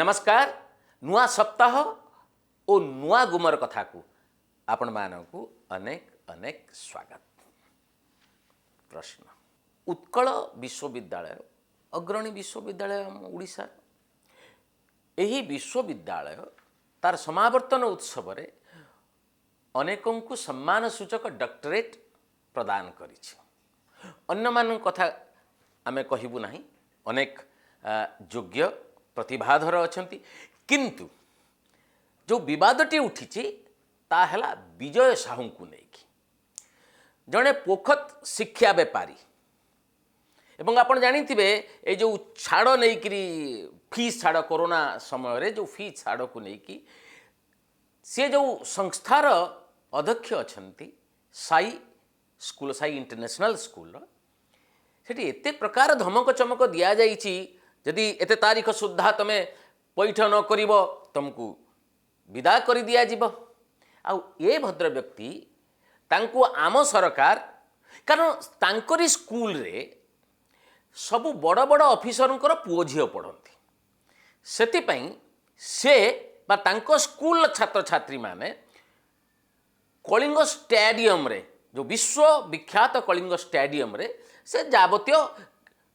नमस्कार नुआ सप्ताह और नुआ गुमर कथा को आपण मानकु अनेक अनेक स्वागत। प्रश्न उत्कल विश्वविद्यालय अग्रणी विश्वविद्यालय ओडिशा एही विश्वविद्यालय तार समावर्तन उत्सव रे अनेकों को सम्मान सूचक डॉक्टरेट प्रदान करिछि। अन्य मान कथा आमे कहिबु नाही, अनेक योग्य प्रतिभाधर अछंती, किंतु जो विवादटी उठी ता हैला विजय साहू को लेकिन जड़े पोखत शिक्षा बेपारी एवं आपण जानिथिबे ए जो छाड़ नहीं फीस छाड़ कोरोना समय रे जो फीस छाड़ को लेकिन सी जो संस्थार अध्यक्ष अछंती Sai school Sai international school सेठी एते प्रकार धमक चमक दिया जाइछि जदि एते तारीख सुद्धा तमे पैठ न करिवो तुमको विदा करि दिया जिवो। आ ए भद्र व्यक्ति तांको आम सरकार कारण तांकरी स्कूल रे सबु बड़ बड़ ऑफिसरंकर पुओ झियो पढ़ती सेतिपई से बा तांको स्कूल छात्र छात्री माने कलिंग स्टेडियम रे जो विश्व विख्यात कलिंग स्टेडियम रे से जावतीय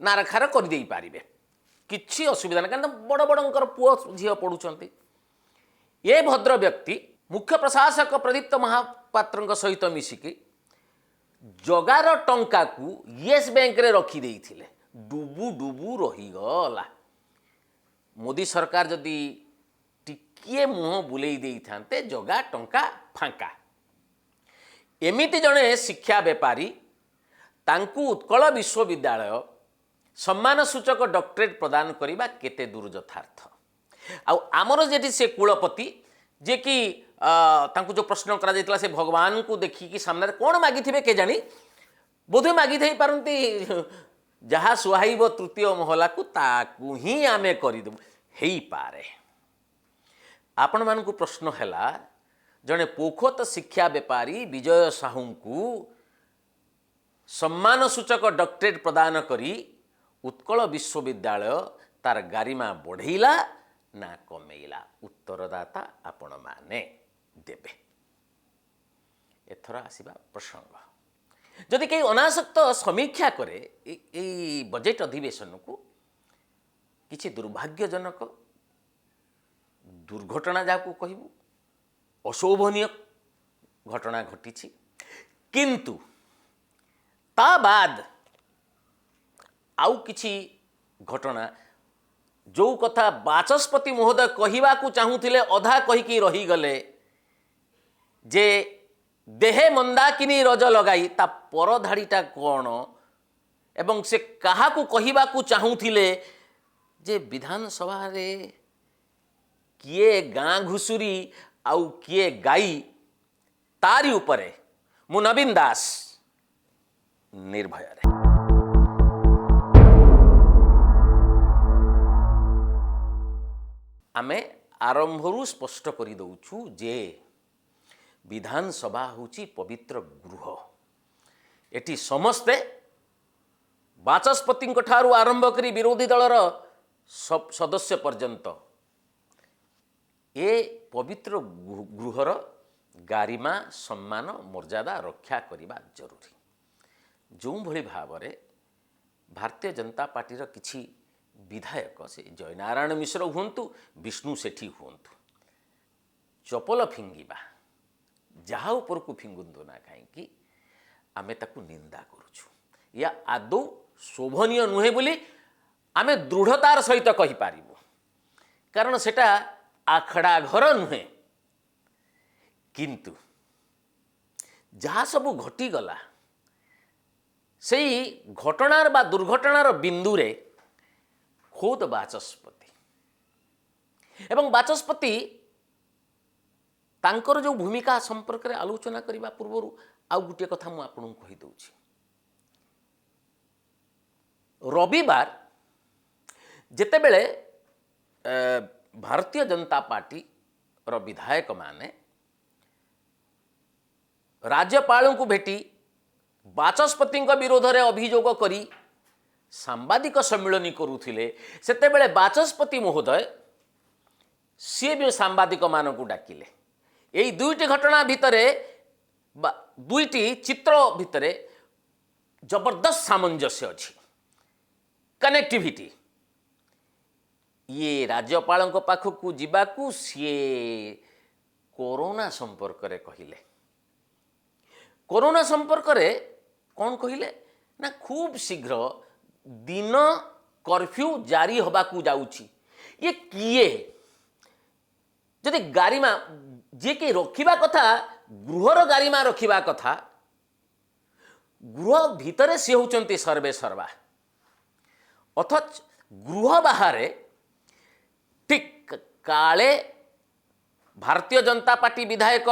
नारखार कर दे पारिबे, किछि असुविधा ना कारण बड़ बड़ंकर पुओ झियो पढ़ुचंती। ये भद्र व्यक्ति मुख्य प्रशासक प्रदीप्त महापात्र सहित मिसिकी जगार टंका को येस बैंक रे रखी देइथिले, डुबू डुबू रहीगला। मोदी सरकार जदि टिकिए मुह बुलेई देई थांते जगा टंका फांका। एमिति जड़े शिक्षा बेपारी तांकु उत्कल विश्वविद्यालय सम्मान सूचक डॉक्टरेट प्रदान करबा केते दूर यथार्थ। आमर जेठी से कुलपति जे कि तांकु जो प्रश्न करा जायतला से भगवान को देखिकी सामने कौन मागिथिबे के जानी बोधे मागी थई पारंती जहा सुहाइब तृतीय महला को ताकू ही आमे करि दउ हेई पारे। आपण मान को प्रश्न हैला जने पोखत शिक्षा बेपारी विजय साहू को सम्मान सूचक डॉक्टरेट प्रदान करी उत्कल विश्वविद्यालय तार गारिमा बढ़ेला ना कमेला? उत्तरदाता आपण माने देबे। एथरा आसीबा प्रसंग जदि कई अनासक्त समीक्षा करे ए बजेट अधिवेशन को किछि दुर्भाग्यजनक दुर्घटना जाकू कहबू अशोभनीय घटना घटी, किंतु ता बाद आउ किछि घटना जो कथा बाचस्पति महोदय कहवा को चाहूले अधा कहीकि रहीगले जे देहे मंदाकिनी रज लगाई ता पर धाड़ीटा कौन एवं से कहा को कहवा को चाहूले जे विधानसभा रे किए गाँ घुसुरी आउ किए गाई तारी उपरे मु नवीन दास निर्भय रे। आमे आरंभरू स्पष्ट करि दउछु जे विधानसभा होची पवित्र गृह। एटी समस्ते बाचस्पति ठारू आरंभ करी विरोधी दलर सदस्य पर्यंत ए पवित्र गृहर गारिमा सम्मान मर्यादा रक्षा करने जरूरी। जो भली भाव रे भारतीय जनता पार्टी किछि विधायक से जयनारायण मिश्र हुंतु विष्णु सेठी हुंतु चपल फिंगिबा जहा ऊपर को फिंगुंतु ना कहीं आमे ताकू निंदा करुछु या आदौ शोभनीय नुहे बोली आमे दृढ़तार सहित कहि पारिबु, कारण सेटा आखड़ा घर नुहे। किंतु जहा सबू घटी गला सेई घटनार बा दुर्घटनार बिंदु रे खुद बाचस्पति एवं बाचस्पति तांकर जो भूमिका संपर्क रे आलोचना करबा पूर्व आउ गोटे कथा मु आपन कहि दउछि। रविवार जेते बेले भारतीय जनता पार्टी रो विधायक माने राज्यपाल को भेटी बाचस्पति विरोध में अभियोग करी सांबादिक सम्मिलनी करुथिले सेतेबेले बाचस्पति महोदय सी भी सांबादिक मानक डाकिले यही दुईटी घटना भितरे दुईटी चित्र भितरे जबरदस्त सामंजस्य अच्छी कनेक्टिविटी ये राज्यपाल पाखक जावाकू सी कोरोना संपर्क रे कहिले कोरोना संपर्क रे कौन कहिले ना खूब शीघ्र दिन कर्फ्यू जारी होबाकू जाउची ये किए जदि गारिमा जे कि रखिबा कथा गृहर गारिमा रखिबा कथा गृह भितरे सी होचंती सर्वे सर्वा अथच गृह बाहर ठीक काले भारतीय जनता पार्टी विधायक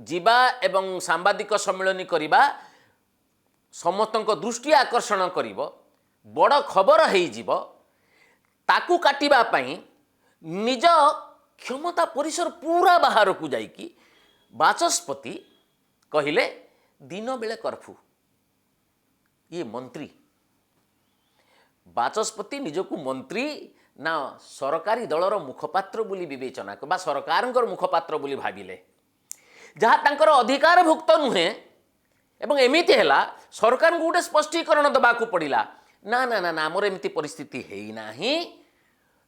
जीवा एवं सांबादिक सम्मेलन करिबा समस्तक दृष्टि आकर्षण करिवो बड़ खबर हो ताकू काटिबा पई निज क्षमता परिसर पूरा बाहर को जाइकी बाचस्पति कहिले दिन बेले कर्फ्यू ये मंत्री बाचस्पति निजकू मंत्री ना सरकारी दलर मुखपात्र बोली विवेचना बा सरकार मुखपात्र बोली भाविले जहाँ तांकर अधिकार भुक्त नुहे एवं एमिति हैला सरकार को गोटे स्पष्टीकरण दबाकू पड़िला ना ना ना ना आमर एमती परिस्थिति है नाही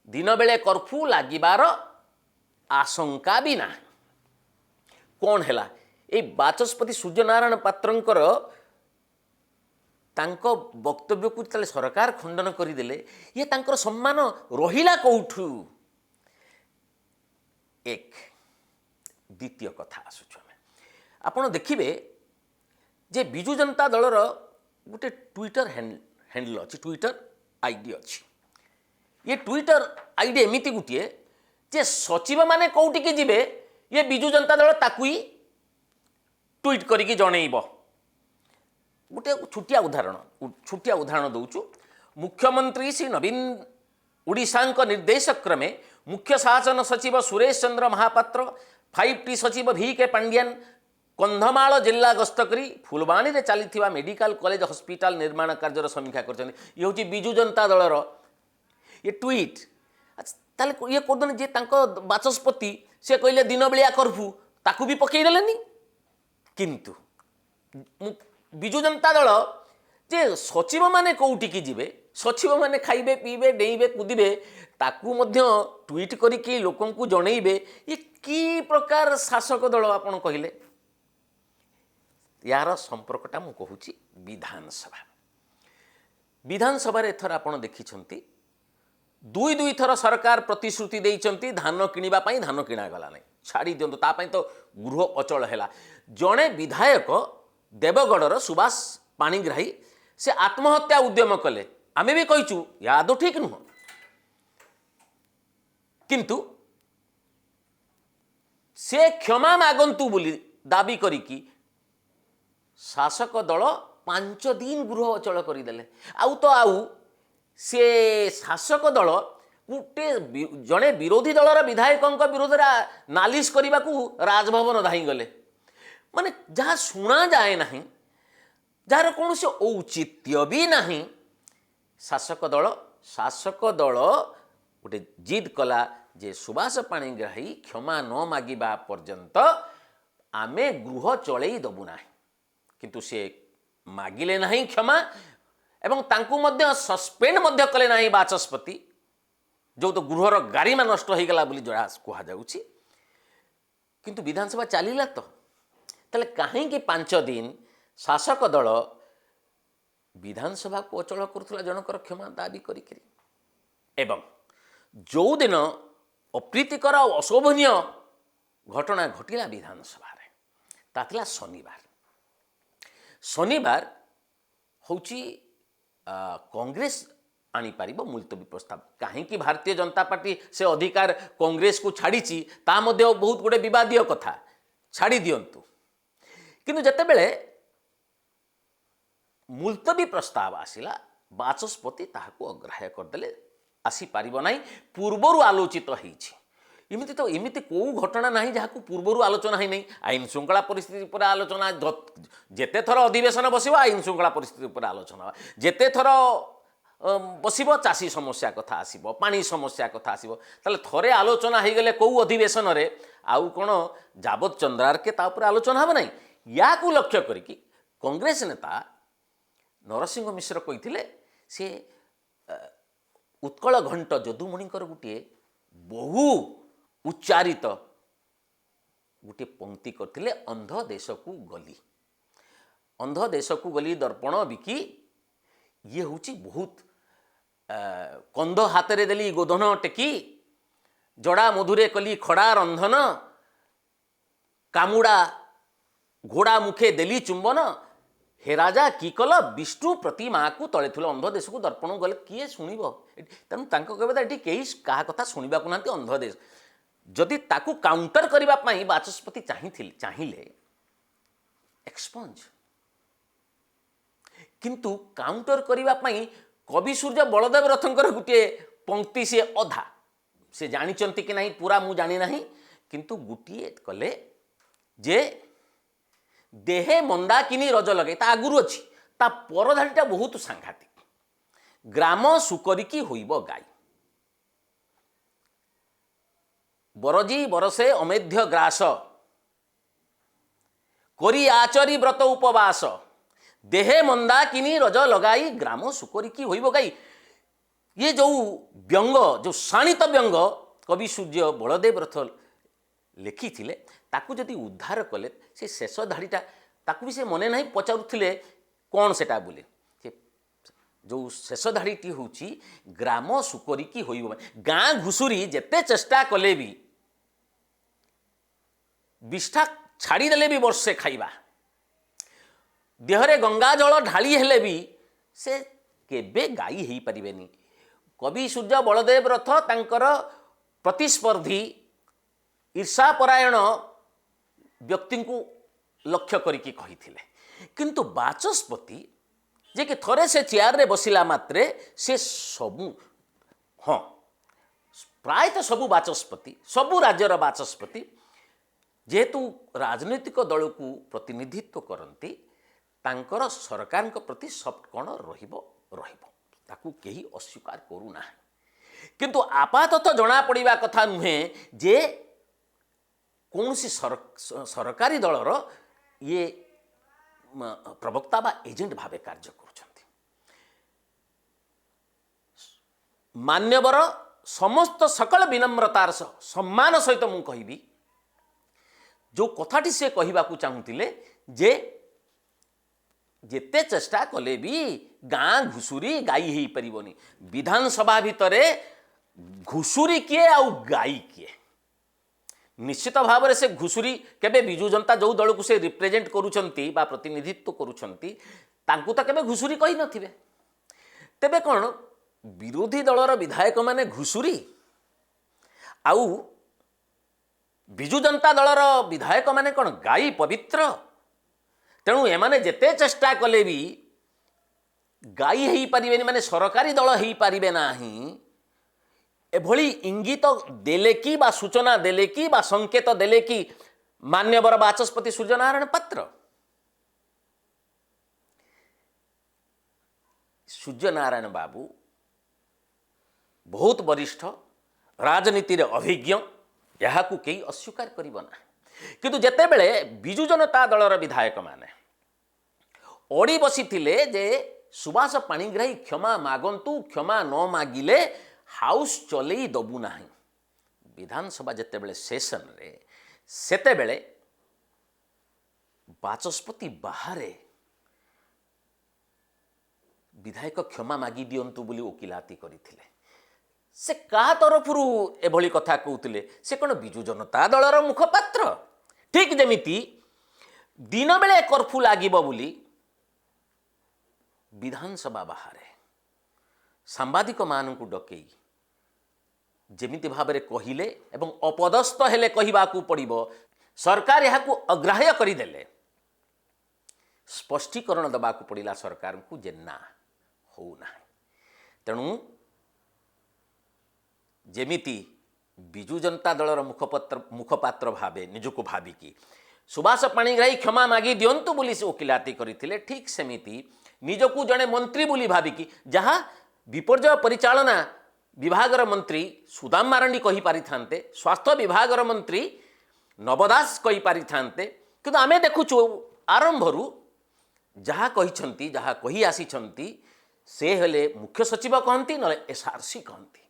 दिन बेले कर्फ्यू लागिबार आशंका भी ना कौन हैला ए बाचस्पति सूर्यनारायण पात्रंकर तांको वक्तव्य को तले सरकार खंडन करदेले ये तांकर सम्मान रहिला कौठू एक द्वितीय कथा आसुछु आपण देखिबे जे बिजु जनता दलर गोटे ट्विटर हैंडल अच्छी ट्विटर आईडी अच्छी ये ट्विटर आईडी एमिति गोटे जे सचिव माने कौटी के जिबे ये बिजु जनता दल ताकू ट्वीट करिकी जणैब गोटे छुटिया उदाहरण दौचु मुख्यमंत्री श्री नवीन ओडिशा निर्देश क्रमे मुख्य शासन सचिव सुरेश चंद्र महापात्र 5T सचिव VK पांड्यान कंधमाल जिला गस्त करी फुलबाणी रे चली मेडिकल कॉलेज हॉस्पिटल निर्माण कार्यर समीक्षा कर ये हूँ बिजु जनता दलर ये ट्वीट ताले ये करदे जे तांको बाचस्पति से कहले दिन बेलिया कर्फ्यू ताकू भी पकईदेलेनी किंतु बिजु जनता दल जे सचिव माने कौटी की जिबे सचिव माने खाइबे पीबे डेइबे कुदिबे ताकू मध्य ट्वीट करिकी लोकन को जणैबे ये की प्रकार शासक दल आपण कहिले यार संपर्कटा मु कहूची विधानसभा एथर आपण देखिछंती दुई थर सरकार प्रतिश्रुति देइचंती धान किनिबा पई धान किणा गला नहीं छाड़ी दियंतु ता पई तो गृह अचल हैला जणे विधायक देवगढ़र सुभाष पाणिग्राही से आत्महत्या उद्यम कले आमे भी कहिचु याद ठीक नुह किंतु से क्षमा मागंतु बोली दाबी करिकी शासक दल 5 दिन गृह अचल करदेले आउ तो आउ से शासक दल गोटे जड़े विरोधी दलर विधायक विरोध नालिश करने को राजभवन धाई गले माने जहाँ शुणा जाए ना जार कौन से औचित्य भी ना शासक दल गोटे जिद कला जे सुभाष पाणिग्राही क्षमा न मागिबा पर्यंत आमे गृह चलई दबु ना किंतु से मागिले नहीं क्षमा एवं तांकू मध्य सस्पेंड मध्य कले नहीं बाचस्पति जो तो गृहर गारिमा नष्ट हो गला बोली जरा कहा जाउची किंतु विधानसभा चलिला तो तले कहीं 5 दिन शासक दल विधानसभा को अचल करुला जनकर क्षमा दाबी करी एवं जो दिन अप्रीतिकर और अशोभनीय घटना घटिला विधानसभा रे ताथिला शनिवार होची कांग्रेस आनी पारिबो मुलतवी प्रस्ताव कहीं भारतीय जनता पार्टी से अधिकार कांग्रेस को छाड़ी ता मध्य बहुत गुड़े विवादीय कथा छाड़ी दियंतु किंतु जते बेले मुलतवी प्रस्ताव आसिला बाचस्पति ताहाको अग्राह्य करदेले आसी पारिबो नाही पूर्वरु आलोचित होईछि इमिति तो इमिति को घटना नहीं जहाँ पूर्वरु आलोचना ही नहीं आईन श्रृंखला परिस्थिति पर आलोचना जेते थर अधिवेशन बसिबा आईन श्रृंखला परिस्थिति पर आलोचना जेते थर बसिब चाषी समस्या कथा आसिब पानी समस्या कथा आसिब ताले थरे आलोचना हो गले कौ अधिवेशन रे आउ कोन जाबत चंद्रार के ता ऊपर आलोचना हम नहीं या को लक्ष्य करिकी कांग्रेस नेता नरसिंह मिश्र कही से उत्कल घंट जदुमणिकर गोटे बहु उच्चारित गोटे पंक्ति करथिले अंध देश को गली अंध देश को गली दर्पण बिकी ये हूँ बहुत कंध हाथ रे देली गोधन टेकी जड़ा मधुरे कली खड़ा रंधन कामुड़ा घोड़ा मुखे देली चुंबन हे राजा की कल विष्णु प्रतिमा को तले थुल अंध देश को दर्पण गले किए शुणव तेणु कहते ये कहीं क्या कथा शुणा ना अंध देश जदि ताकू काउंटर करने बाचस्पति चाहिए एक्सपंज किंतु काउंटर करने कवि सूर्य बलदेव रथंकर गोटे पंक्ति सी अधा से जानी कि नहीं पूरा मु जानी नहीं किंतु गोटे कले जे देहे मंदाकिनी रज लगे ता आगुरु अच्छी ता परधाड़ीटा बहुत सांघातिक ग्राम सुकरिकी होइब गाई बरजी बरसे अमेध्य ग्रास करी आचरी व्रत उपवास देहे मंदाकिनी रज लगाई ग्राम सुकरिकी होइब गाई ये जो व्यंग जो शाणित व्यंग कवि सूर्य बलदेव रथ लिखी थिले ताकू जदि उद्धार कले से शेष धाड़ीटा ताकू भी से मने नहीं पचारुथिले कौन सेटा बोले जो शेष धाड़ीटी होची ग्राम सुकरिकी होइब गाँ घुसुरी जेते चेष्टा कले भी विष्ठा छाड़ीदेले भी वर्षे खाइबा देहरे गंगा जल ढाली हेले भी से केबे गाई हेई परिबेनी कवि सूर्य बलदेव रथ तांकर प्रतिस्पर्धी ईर्षापरायण व्यक्ति को लक्ष्य करिकी कहिथिले किंतु बाचस्पति जे कि थरे से चेयर रे बसिला मात्रे से सबु हाँ प्रायतः सबु बाचस्पति सबु राज्यर बाचस्पति जेहेतु राजनैतिक दल को प्रतिनिधित्व करती तांकर सरकार प्रति सफ्ट कण ताकू कहीं अस्वीकार करूना किंतु आपाततः जना पड़ा कथा नुहे जे कौन सी सरकारी दलर ये प्रवक्ता बा एजेंट भावे कार्य करुछंती मान्यवर समस्त सकल विनम्रतार सम्मान सहित मु कहिबी जो कथाटी से कहवा चाहूले जे जेते चेष्टा कले भी गाँ घुसुरी गाई ही परिबनी विधानसभा भितरे घुसुरी किए आउ गाई किए निश्चित भाव में से घुसुरी केबे विजु जनता जो दल को से रिप्रेजेंट करुछंती बा प्रतिनिधित्व करुछंती तांकु तो केबे घुसुरी कही नथिबे तेबे कौन विरोधी दलर विधायक माने घुसुरी आउ विजु जनता दलर विधायक माने कौन गाई पवित्र तेणु एमाने जेते चेष्टा कले भी गाई हेई परिबेनी माने सरकारी दल हेई परिबे नाही एभली इंगित देले कि बा सूचना देले कि बा संकेत देले कि मान्यवर बाचस्पति सूर्यनारायण पात्र सूर्यनारायण बाबू बहुत वरिष्ठ राजनीति रे अभिज्ञ यहाँ को कई अस्वीकार करिब ना किंतु जेते बेले विजु जनता दलर विधायक माने ओडी बसी थिले जे सुभाष पाणिग्राही क्षमा मागंतु क्षमा न मागिले हाउस चलई दबु नाही विधानसभा जेते बेले सेशन रे सेते बेले बाचस्पति बाहरे विधायक क्षमा मागी दियंतु बोली ओकिलाती करिथिले से का तरफरु एभली कथा कहते से कौन विजु जनता दलर मुखपात्र ठीक जमीती दिन बेले कर्फ्यू लगे बोली विधानसभा बाहर सांबादिक मान को डकई जमिति भाव में कहले एवं अपदस्थ हेले कहवाकू पड़िबो सरकार यहाँ अग्राह्य करदेले स्पष्टीकरण दबाकू पड़ा सरकार को जे ना होना तेणु जेमिति विजु जनता दलर मुखपात्र भावे निजको भाविकी सुभाष पाणिग्राही क्षमा मागी दियंतु बोली से ओकिलाती करथिले ठीक सेमिति निजको जड़े मंत्री बोली भाविकी जहाँ विपर्यय परिचालना विभागर मंत्री सुदाम मारांडी कही पारि थांते, स्वास्थ्य विभागर मंत्री नवदास कही पारि थांते, किंतु आमे देखुछु आरंभरू जहाँ कही जहाँ कही आसी से हेले मुख्य सचिव कहती न एसआरसी कहती।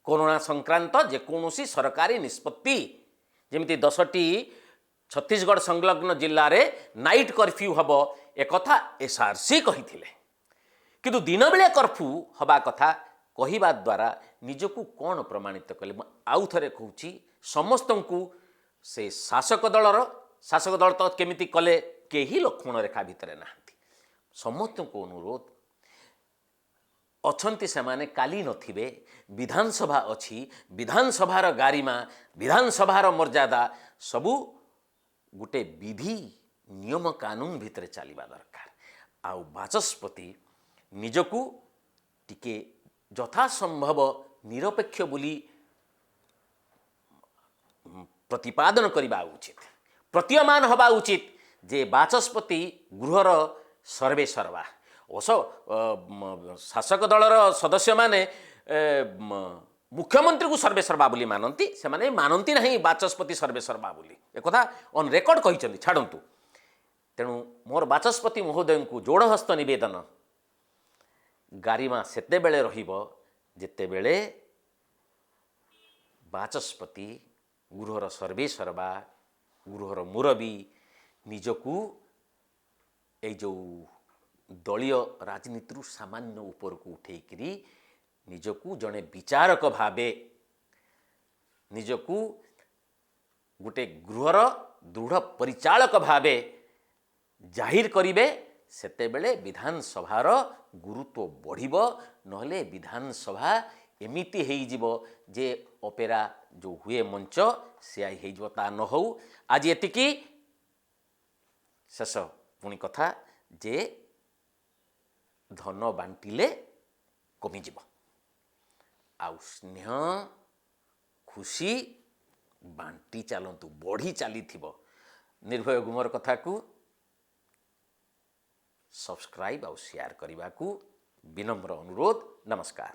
कोरोना संक्रांत जेकोसी सरकारी निष्पत्ति जमी 10टी छत्तीसगढ़ संलग्न जिले में नाइट कर्फ्यू हम एक एसआरसी कही किंतु दिन बेले कर्फ्यू हवा कथा कहवा द्वारा निजको कौन प्रमाणित कले। आउ थे कहूँ समस्त को से शासक दल तो केमिति कले केही लक्ष्मण रेखा भितर ना समस्त को अनुरोध अच्छी से माने काली नथिबे विधानसभा अच्छी विधानसभार गारिमा विधानसभार मर्यादा सबू गोटे विधि नियम कानून भितर चलवा दरकार। आउ बाचस्पति निजकू टिके यथासंभव निरपेक्ष बोली प्रतिपादन करवा उचित, प्रतीयमान हवा उचित जे बाचस्पति गृहर सर्वे सर्वा ओस शासक दलर सदस्य माने मुख्यमंत्री को सर्वे सर्वा बोली मानती से माने मानती नहीं बाचस्पति सर्वे सर्वा बोली एक ऑन रेकर्ड कही छाड़ू। तेणु मोर बाचस्पति महोदय को जोड़हस्त निवेदन गारिमा सेते बेले रहिबो जेते बेले बाचस्पति गृहर सर्वे सर्वा गृहर मुरबी निजकू ए जो दलीय राजनीति सामान्य ऊपर को उठेकरी निजकू जड़े विचारक भावे निजकू गोटे गृहर दृढ़ परिचालक भावे जाहिर करिवे सेतेबेले विधानसभार गुरुत्व बढ़िबो। नहले विधानसभा एमिति हेइजिबो जे ऑपेरा जो हुए मंच से हेइजिबो ता न हो। आज एतिकी शेष पुणी कथा जे धन बांटिले कमिजिबो आउ स्नेह खुशी बांटी चलतु बढ़ी चली निर्भय गुमर कथा को सब्सक्राइब और शेयर करने को विनम्र अनुरोध। नमस्कार।